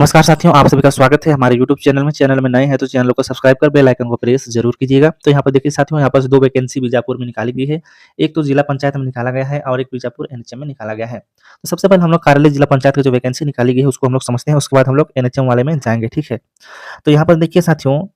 नमस्कार साथियों, आप सभी का स्वागत है हमारे यूट्यूब चैनल में। चैनल में नए हैं तो चैनल को सब्सक्राइब कर बेल आइकन को प्रेस जरूर कीजिएगा। तो यहाँ पर देखिए साथियों, यहाँ पर 2 वैकेंसी बीजापुर में निकाली गई है। एक तो जिला पंचायत में निकाला गया है और एक बीजापुर एनएचएम में निकाला गया है। तो सबसे पहले हम लोग कार्यालय जिला पंचायत की जो वैकेंसी निकाली गई है उसको हम लोग समझते हैं, उसके बाद हम लोग एनएचएम वाले में जाएँगे, ठीक है? तो यहाँ पर देखिए साथियों,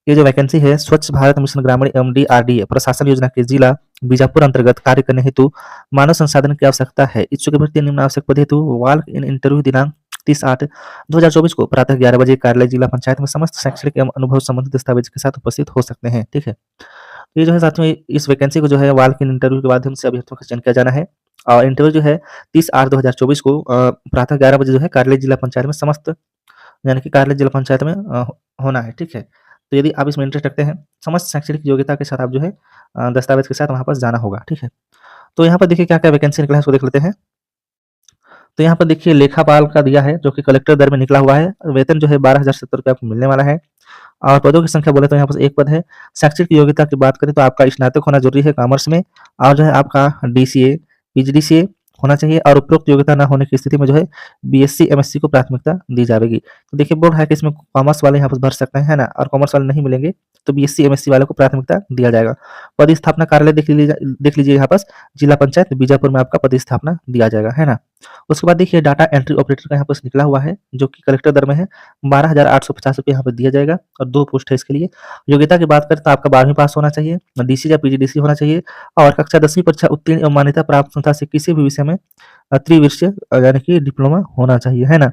ये जो वैकेंसी है स्वच्छ भारत मिशन ग्रामीण एवं डीआरडीए प्रशासन योजना के जिला बीजापुर अंतर्गत कार्य करने हेतु मानव संसाधन की आवश्यकता है। इच्छुक अभ्यर्थी निम्न आवश्यक पद हेतु वॉक इन इंटरव्यू दिनांक 30/8/2024 को प्रातः 11 बजे कार्यालय जिला पंचायत में समस्त शैक्षणिक एवं अनुभव संबंधी दस्तावेज के साथ उपस्थित हो सकते हैं, ठीक है? तो ये जो है साथियों, इस वैकेंसी को जो है वॉक इन इंटरव्यू के माध्यम से अभ्यर्थियों का चयन किया जाना है और इंटरव्यू जो है 30/8/2024 को प्रातः 11 बजे जो है कार्यालय जिला पंचायत में समस्त यानी कि कार्यालय जिला पंचायत में होना है, ठीक है? तो यदि आप इसमें इंटरेस्ट रखते हैं, समस्त शैक्षणिक योग्यता के साथ आप जो है दस्तावेज के साथ वहाँ पर जाना होगा, ठीक है? तो यहाँ पर देखिए क्या-क्या वैकेंसी निकला है उसको देख लेते हैं। तो यहाँ पर देखिए लेखापाल का दिया है जो कि कलेक्टर दर में निकला हुआ है। वेतन जो है 12,070 रुपए आपको मिलने वाला है और पदों की संख्या बोले तो यहाँ पर 1 पद है। शैक्षणिक योग्यता की बात करें तो आपका स्नातक होना ज़रूरी है कॉमर्स में और जो है आपका डीसीए, पीजीडीसीए होना चाहिए और उपरोक्त योग्यता ना होने की स्थिति में जो है बीएससी, एमएससी को प्राथमिकता दी जाएगी। तो देखिए बोर्ड है कि इसमें कॉमर्स वाले यहाँ पर भर सकते हैं, है ना? और कॉमर्स वाले नहीं मिलेंगे तो बीएससी, एमएससी वालों को प्राथमिकता दिया जाएगा। पदस्थापना कार्यालय देख लीजिए यहाँ पास जिला पंचायत बीजापुर में आपका पदस्थापना दिया जाएगा, है ना? उसके बाद देखिए डाटा एंट्री ऑपरेटर का यहाँ पर निकला हुआ है जो कि कलेक्टर दर में है। 12,850 रुपए यहाँ पर दिया जाएगा और 2 पोस्ट है इसके लिए। योग्यता की बात करें तो आपका 12वीं पास होना चाहिए, डीसी या पीजीडीसी होना चाहिए और कक्षा 10वीं परीक्षा उत्तीर्ण एवं मान्यता प्राप्त संस्था से किसी भी विषय में त्रिवर्षीय यानी कि डिप्लोमा होना चाहिए, है ना?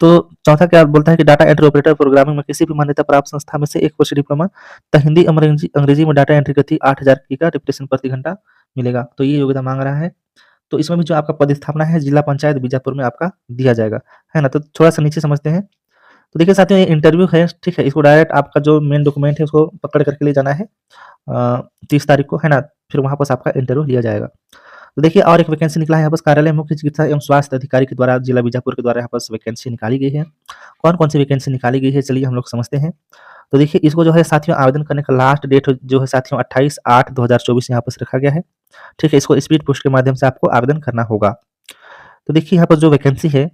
तो चौथा क्या बोलता है कि डाटा एंट्री ऑपरेटर प्रोग्रामिंग में किसी भी मान्यता प्राप्त संस्था में से 1 वर्षीय डिप्लोमा तथा हिंदी, अंग्रेजी में डाटा एंट्री गति 8,000 की का रिपीटेशन प्रति घंटा मिलेगा। तो ये योग्यता माँग रहा है। तो इसमें भी जो आपका पदस्थापना है जिला पंचायत बीजापुर में आपका दिया जाएगा, है ना? तो थोड़ा-सा नीचे समझते हैं। तो देखिए साथियों, ये इंटरव्यू है, ठीक है? इसको डायरेक्ट आपका जो मेन डॉक्यूमेंट है उसको पकड़ कर के ले जाना है 30 तारीख को, है ना? फिर वहाँ पास आपका इंटरव्यू लिया जाएगा। तो देखिए और एक वैकेंसी निकला है यहाँ पास कार्यालय मुख्य चिकित्सा एवं स्वास्थ्य अधिकारी के द्वारा जिला बीजापुर के द्वारा यहाँ पास वैकेंसी निकाली गई है। कौन-कौन सी वैकेंसी निकाली गई है चलिए हम लोग समझते हैं। तो देखिए इसको जो है साथियों आवेदन करने का लास्ट डेट जो है साथियों 28/8/2024 यहाँ पास रखा गया है। ठीक है? इसको स्पीड पोस्ट के माध्यम से आपको आवेदन करना होगा। तो देखिए यहाँ पर जो वैकेंसी है,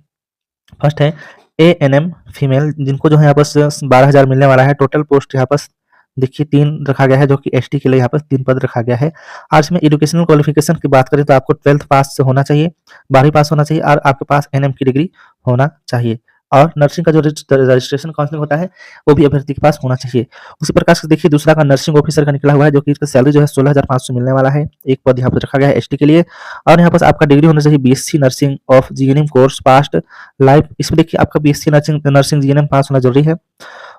फर्स्ट है एएनएम फीमेल जिनको जो है यहाँ पास 12,000 मिलने वाला है। टोटल पोस्ट यहाँ पास देखिए 3 रखा गया है जो कि एसटी के लिए यहाँ पर 3 पद रखा गया है। आज इसमें एजुकेशनल क्वालिफिकेशन की बात करें तो आपको 12th पास से होना चाहिए, 12वीं पास होना चाहिए और आपके पास एनएम की डिग्री होना चाहिए। और नर्सिंग का जो रजिस्ट्रेशन काउंसलिंग होता है वो भी अभ्यर्थी के पास होना चाहिए। उसी प्रकार से देखिए दूसरा का नर्सिंग ऑफिसर का निकला हुआ है जो कि इसका सैलरी जो है 16,500 मिलने वाला है। एक पद यहाँ पर रखा गया है एसटी के लिए और यहाँ पास आपका डिग्री होना चाहिए BSc nursing of GNM course past life. इसमें देखिए आपका बीएससी नर्सिंग नर्सिंग जीएनएम पास होना जरूरी है।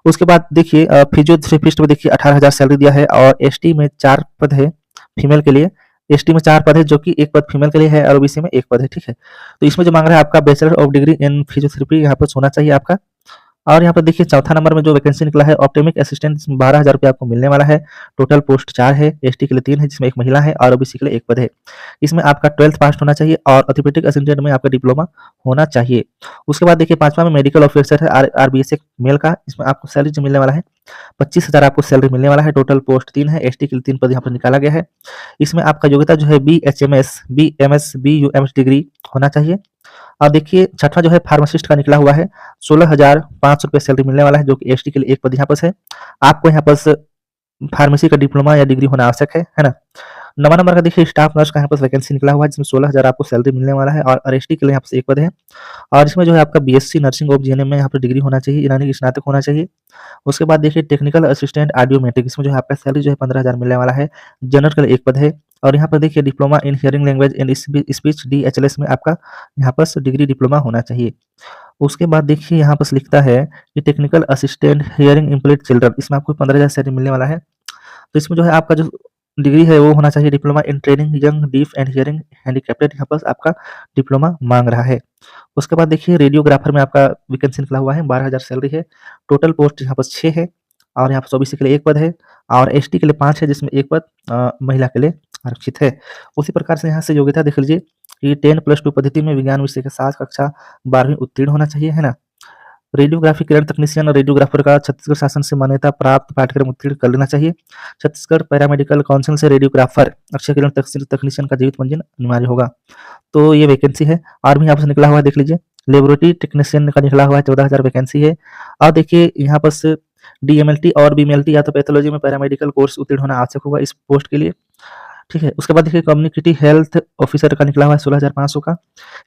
उसके बाद देखिए फिजियोथेरेपिस्ट में देखिए 18,000 सैलरी दिया है और एसटी में 4 पद है फीमेल के लिए। एसटी में 4 पद है जो कि 1 पद फीमेल के लिए है और ओबीसी में 1 पद है, ठीक है? तो इसमें जो माँग रहा है आपका bachelor of degree in physiotherapy यहाँ पर होना चाहिए आपका। और यहाँ पर देखिए चौथा नंबर में जो वैकेंसी निकला है ऑप्टोमिक असिस्टेंट इसमें 12,000 रुपए आपको मिलने वाला है। टोटल पोस्ट 4 है, एसटी के लिए 3 है जिसमें 1 महिला है और ओबीसी के लिए 1 पद है। इसमें आपका 12th पास होना चाहिए और ऑर्थोपेडिक असिस्टेंट में आपका डिप्लोमा होना चाहिए। उसके बाद देखिए 5वां में मेडिकल ऑफिसर है आरबीएसएफ मेल का, इसमें आपको सैलरी जो मिलने वाला है 25,000 आपको सैलरी मिलने वाला है। टोटल पोस्ट 3 है, एसटी के लिए 3 पद यहाँ पर निकाला गया है। इसमें आपका योग्यता जो है बीएचएमएस, बीएमएस, बीयूएमएस डिग्री होना चाहिए। और देखिए छठवां जो है फार्मासिस्ट का निकला हुआ है 16,500 रुपए सैलरी मिलने वाला है जो कि एसटी के लिए 1 पद यहाँ पास है। आपको यहाँ पास फार्मेसी का डिप्लोमा या डिग्री होना आवश्यक है ना? 9वां नंबर का देखिए स्टाफ नर्स का यहाँ पास वैकेंसी निकला हुआ है जिसमें 16,000 आपको सैलरी मिलने वाला है और एसटी के लिए यहाँ पास 1 पद है। और इसमें जो है आपका बीएससी नर्सिंग ऑफ जीएनएम में यहाँ पर डिग्री होना चाहिए यानी कि स्नातक होना चाहिए। उसके बाद देखिए टेक्निकल असिस्टेंट ऑडियोमेट्रिक इसमें जो है आपका सैलरी जो है 15,000 मिलने वाला है। जनरल के लिए 1 पद है और यहाँ पर देखिए diploma in hearing language and speech DHLS में आपका यहाँ पास डिग्री डिप्लोमा होना चाहिए। उसके बाद देखिए यहाँ पास लिखता है कि technical assistant hearing impaired children इसमें आपको 15,000 सैलरी मिलने वाला है। तो इसमें जो है आपका जो डिग्री है वो होना चाहिए diploma in training young deaf and hearing handicapped यहाँ पास आपका डिप्लोमा माँग रहा है। उसके बाद देखिए रेडियोग्राफर में आपका वैकेंसी निकला हुआ है 12,000 सैलरी है। टोटल पोस्ट यहाँ पास 6 है और यहाँ पर ओबीसी के लिए 1 पद है और एसटी के लिए 5 है जिसमें 1 पद महिला के लिए आरक्षित है। उसी प्रकार से यहाँ से योग्यता देख लीजिए कि 10+2 पद्धति में विज्ञान विषय के साथ कक्षा 12वीं उत्तीर्ण होना चाहिए, है ना? रेडियोग्राफी किरण तकनीशियन और रेडियोग्राफर का छत्तीसगढ़ शासन से मान्यता प्राप्त पाठ्यक्रम उत्तीर्ण कर लेना चाहिए। छत्तीसगढ़ पैरामेडिकल काउंसिल से रेडियोग्राफर अक्षय किरण तकनीशियन का जीवित पंजीयन अनिवार्य होगा। तो ये वैकेंसी है और भी यहाँ से निकला हुआ है देख लीजिए। लेबोरेटरी टेक्नीशियन का निकला हुआ है, 14,000 वैकेंसी है। और देखिए यहाँ पर से डीएमएलटी और बीएमएलटी या तो पैथोलॉजी में पैरामेडिकल कोर्स उत्तीर्ण होना आवश्यक होगा इस पोस्ट के लिए, ठीक है। उसके बाद देखिए कम्युनिटी हेल्थ ऑफिसर का निकला हुआ है 16,500 का।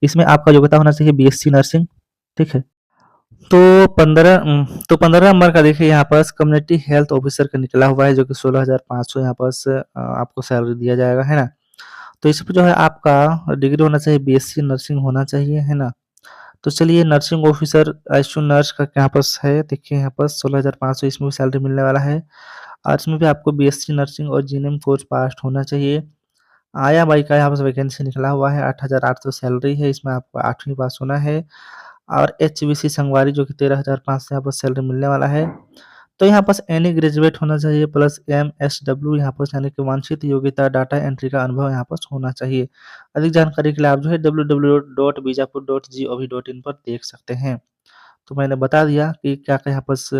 इसमें आपका योग्यता होना चाहिए बीएससी नर्सिंग, ठीक है। तो 15 नंबर का देखिए यहाँ पास कम्युनिटी हेल्थ ऑफिसर का निकला हुआ है, जो कि 16,500 यहाँ पास आपको सैलरी दिया जाएगा, है ना। तो इस पे जो है आपका डिग्री होना चाहिए, बीएससी नर्सिंग होना चाहिए, है ना। तो चलिए नर्सिंग ऑफिसर आईसीयू नर्स का यहाँ पास है, देखिए यहाँ पास 16,500 इसमें भी सैलरी मिलने वाला है। और इसमें भी आपको बीएससी नर्सिंग और जीएनएम कोर्स पास होना चाहिए। आया बाई का यहाँ पास वैकेंसी निकला हुआ है, 8,800 सैलरी है, इसमें आपको 8वीं पास होना है। और एचवीसी संगवारी जो कि 13,500 यहाँ पर सैलरी मिलने वाला है। तो यहाँ पास एनी ग्रेजुएट होना चाहिए प्लस एमएसडब्ल्यू यहाँ पास यानी कि वांछित योग्यता डाटा एंट्री का अनुभव यहाँ पास होना चाहिए। अधिक जानकारी के लिए आप जो है www.bijapur.gov.in पर देख सकते हैं। तो मैंने बता दिया कि क्या-क्या यहाँ पास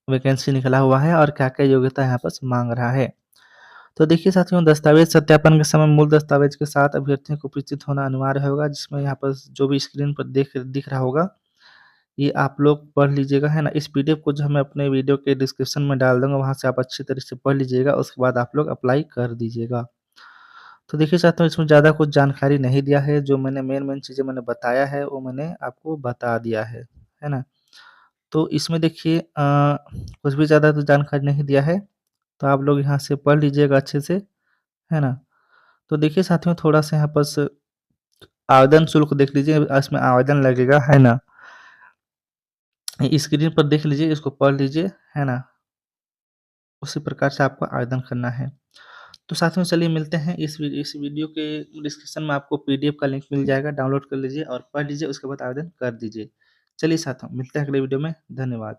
वैकेंसी निकला हुआ है और क्या-क्या योग्यता यहाँ पास माँग रहा है। तो देखिए साथियों, दस्तावेज सत्यापन के समय मूल दस्तावेज के साथ अभ्यर्थियों को उपस्थित होना अनिवार्य होगा, जिसमें यहाँ पर जो भी स्क्रीन पर दिख रहा होगा, ये आप लोग पढ़ लीजिएगा, है ना। इस पीडीएफ को जो मैं अपने वीडियो के डिस्क्रिप्शन में डाल दूँगा, वहाँ से आप अच्छी तरह से पढ़ लीजिएगा, उसके बाद आप लोग अप्लाई कर दीजिएगा। तो देखिए साथियों, इसमें ज़्यादा कुछ जानकारी नहीं दिया है, जो मैंने मेन-मेन चीज़ें मैंने बताया है, वो मैंने आपको बता दिया है ना। तो इसमें देखिए कुछ भी ज़्यादा तो जानकारी नहीं दिया है, तो आप लोग यहाँ से पढ़ लीजिएगा अच्छे से, है ना। तो देखिए साथियों, थोड़ा-सा यहाँ बस आवेदन शुल्क देख लीजिए, इसमें आवेदन लगेगा, है ना। स्क्रीन पर देख लीजिए, इसको पढ़ लीजिए, है ना। उसी प्रकार से आपको आवेदन करना है। तो साथियों चलिए मिलते हैं इस वीडियो के डिस्क्रिप्शन में आपको पीडीएफ का लिंक मिल जाएगा, डाउनलोड कर लीजिए और पढ़ लीजिए, उसके बाद आवेदन कर दीजिए। चलिए साथियों, मिलते हैं अगले वीडियो में, धन्यवाद।